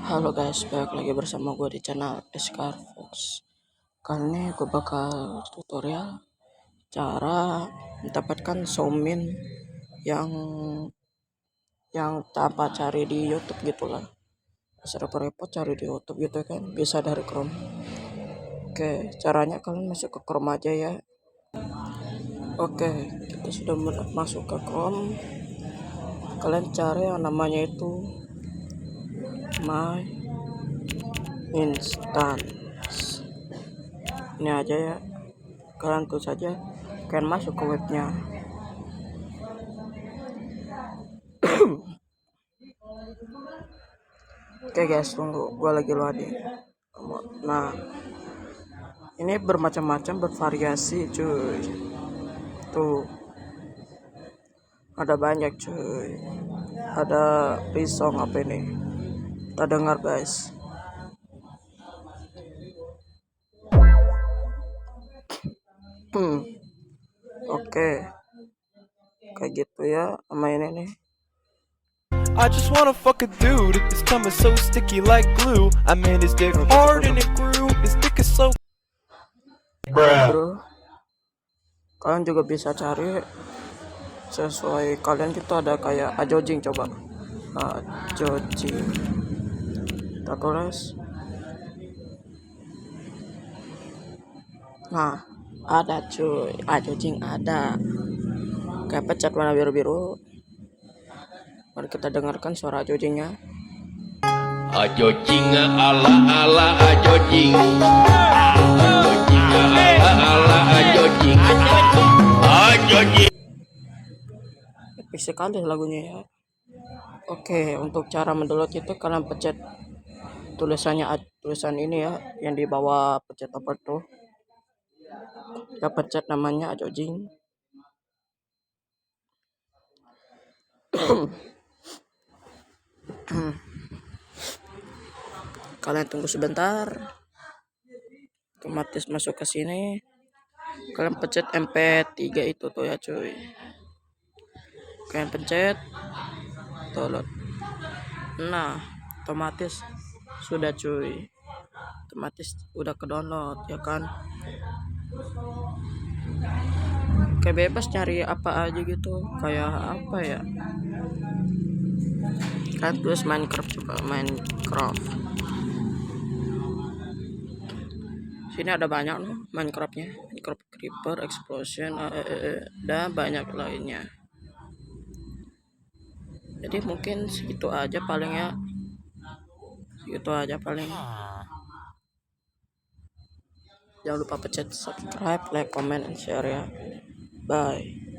Halo guys, balik lagi bersama gue di channel Scar Fox. Kali ini gue bakal tutorial cara mendapatkan Xiaomi yang tanpa cari di YouTube gitulah. Repot-repot cari di YouTube gitu kan, bisa dari Chrome. Oke, caranya kalian masuk ke Chrome aja ya. Oke, kita sudah masuk ke Chrome. Kalian cari yang namanya itu My Instance. Ini aja ya, kalian tulis saja, kalian masuk ke webnya. Oke guys, tunggu, gua lagi loading. Nah, ini bermacam-macam, bervariasi cuy. Tuh, ada banyak cuy. Ada pisong apa ini, kita dengar guys. Oke, kayak gitu ya sama ini nih. I just wanna fuck a dude. His tongue is so sticky like glue. I made his dick hard and it grew. His dick is so. Bro, kalian juga bisa cari sesuai kalian gitu, ada kayak Ajojing, coba Ajojing, kita tulis. Nah, ada cuy, Ajojing ada. Kayak pecat warna biru-biru. Mari kita dengarkan suara Ajojingnya. Ajojing ala ala ajojing. Ajojing ala ala ajojing. Ajojing. Epic sekali lagunya ya. Oke, untuk cara mendownload itu kalian pencet tulisan ini ya, yang di bawah pencet apa tuh. Kita pencet namanya Ajojing. Kalian tunggu sebentar, otomatis masuk ke sini. Kalian pencet MP3 itu tuh ya cuy. Kalian pencet download. Nah, otomatis sudah cuy. Otomatis udah ke download ya kan. Kayak bebas cari apa aja gitu, kayak apa ya, kan tulis Minecraft, coba Minecraft. Sini ada banyak loh Minecraftnya, Minecraft Creeper, Explosion, dan banyak lainnya. Jadi mungkin segitu aja paling ya, segitu aja paling. Jangan lupa pencet subscribe, like, comment, and share ya. Bye.